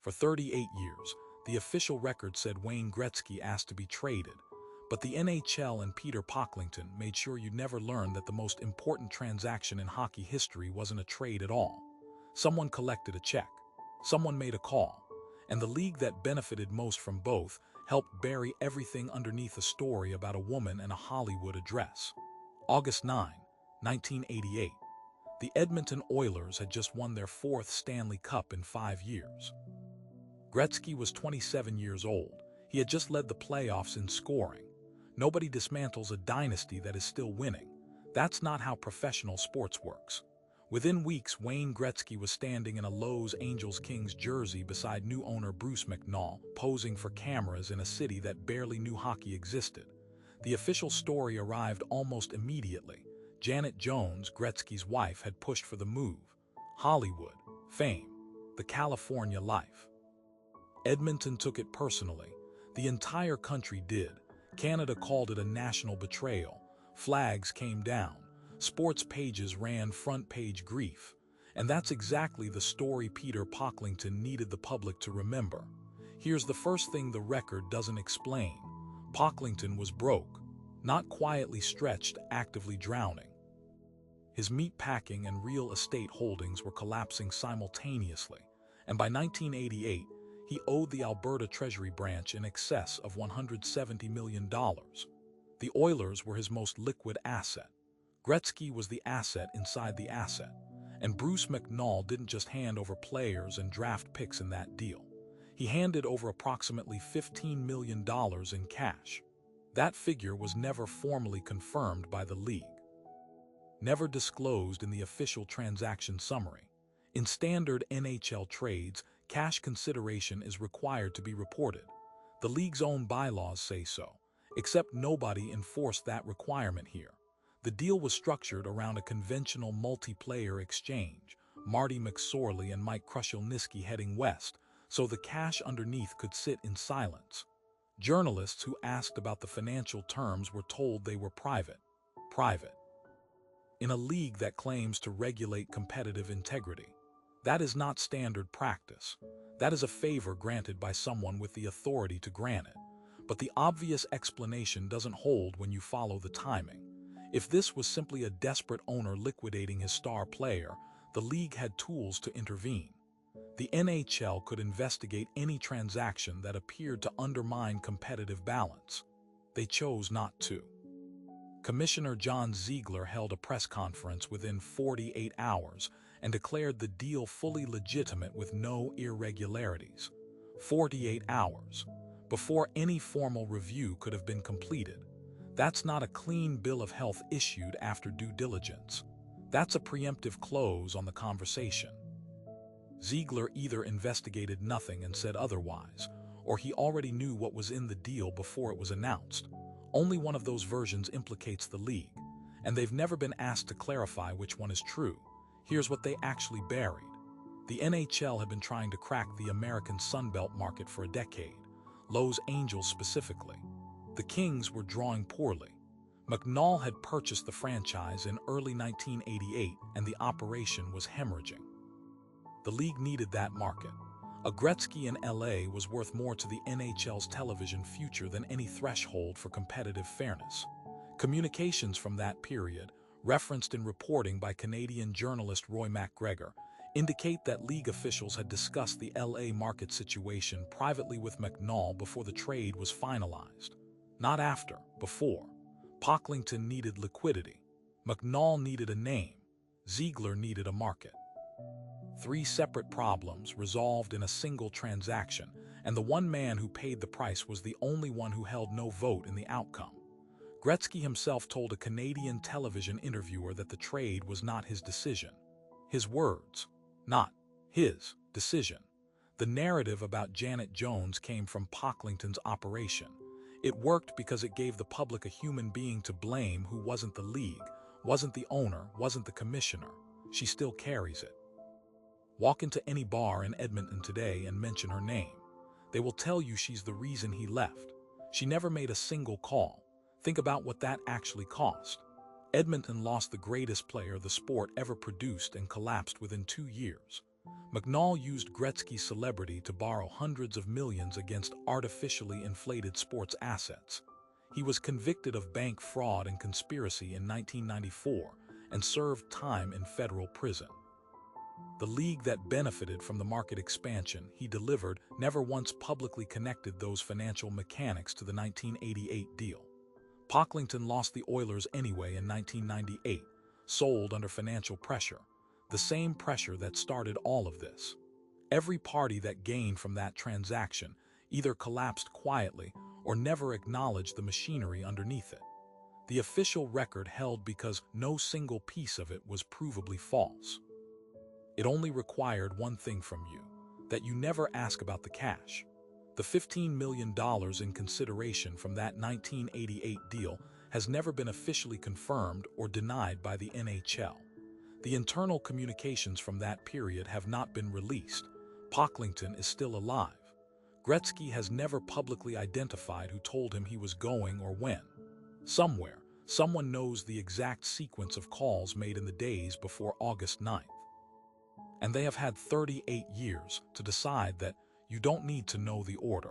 For 38 years, the official record said Wayne Gretzky asked to be traded, but the NHL and Peter Pocklington made sure you'd never learn that the most important transaction in hockey history wasn't a trade at all. Someone collected a check, someone made a call, and the league that benefited most from both helped bury everything underneath a story about a woman and a Hollywood address. August 9, 1988. The Edmonton Oilers had just won their fourth Stanley Cup in 5 years. Gretzky was 27 years old. He had just led the playoffs in scoring. Nobody dismantles a dynasty that is still winning. That's not how professional sports works. Within weeks, Wayne Gretzky was standing in a Los Angeles Kings jersey beside new owner Bruce McNall, posing for cameras in a city that barely knew hockey existed. The official story arrived almost immediately. Janet Jones, Gretzky's wife, had pushed for the move. Hollywood, fame, the California life. Edmonton took it personally. The entire country did. Canada called it a national betrayal. Flags came down. Sports pages ran front-page grief. And that's exactly the story Peter Pocklington needed the public to remember. Here's the first thing the record doesn't explain. Pocklington was broke, not quietly stretched, actively drowning. His meatpacking and real estate holdings were collapsing simultaneously, and by 1988, he owed the Alberta Treasury branch in excess of $170 million. The Oilers were his most liquid asset. Gretzky was the asset inside the asset, and Bruce McNall didn't just hand over players and draft picks in that deal. He handed over approximately $15 million in cash. That figure was never formally confirmed by the league, never disclosed in the official transaction summary. In standard NHL trades, cash consideration is required to be reported. The league's own bylaws say so, except nobody enforced that requirement here. The deal was structured around a conventional multiplayer exchange, Marty McSorley and Mike Krushelnyski heading west, so the cash underneath could sit in silence. Journalists who asked about the financial terms were told they were private. In a league that claims to regulate competitive integrity, that is not standard practice. That is a favor granted by someone with the authority to grant it. But the obvious explanation doesn't hold when you follow the timing. If this was simply a desperate owner liquidating his star player, the league had tools to intervene. The NHL could investigate any transaction that appeared to undermine competitive balance. They chose not to. Commissioner John Ziegler held a press conference within 48 hours and declared the deal fully legitimate with no irregularities. 48 hours, before any formal review could have been completed. That's not a clean bill of health issued after due diligence. That's a preemptive close on the conversation. Ziegler either investigated nothing and said otherwise, or he already knew what was in the deal before it was announced. Only one of those versions implicates the league, and they've never been asked to clarify which one is true. Here's what they actually buried. The NHL had been trying to crack the American Sunbelt market for a decade, Los Angeles specifically. The Kings were drawing poorly. McNall had purchased the franchise in early 1988, and the operation was hemorrhaging. The league needed that market. A Gretzky in LA was worth more to the NHL's television future than any threshold for competitive fairness. Communications from that period, referenced in reporting by Canadian journalist Roy MacGregor, indicate that league officials had discussed the LA market situation privately with McNall before the trade was finalized. Not after, before. Pocklington needed liquidity. McNall needed a name. Ziegler needed a market. 3 separate problems resolved in a single transaction, and the one man who paid the price was the only one who held no vote in the outcome. Gretzky himself told a Canadian television interviewer that the trade was not his decision. His words, not his decision. The narrative about Janet Jones came from Pocklington's operation. It worked because it gave the public a human being to blame who wasn't the league, wasn't the owner, wasn't the commissioner. She still carries it. Walk into any bar in Edmonton today and mention her name. They will tell you she's the reason he left. She never made a single call. Think about what that actually cost. Edmonton lost the greatest player the sport ever produced and collapsed within 2 years. McNall used Gretzky's celebrity to borrow hundreds of millions against artificially inflated sports assets. He was convicted of bank fraud and conspiracy in 1994 and served time in federal prison. The league that benefited from the market expansion he delivered never once publicly connected those financial mechanics to the 1988 deal. Pocklington lost the Oilers anyway in 1998, sold under financial pressure, the same pressure that started all of this. Every party that gained from that transaction either collapsed quietly or never acknowledged the machinery underneath it. The official record held because no single piece of it was provably false. It only required one thing from you, that you never ask about the cash. The $15 million in consideration from that 1988 deal has never been officially confirmed or denied by the NHL. The internal communications from that period have not been released. Pocklington is still alive. Gretzky has never publicly identified who told him he was going or when. Somewhere, someone knows the exact sequence of calls made in the days before August 9th. And they have had 38 years to decide that you don't need to know the order.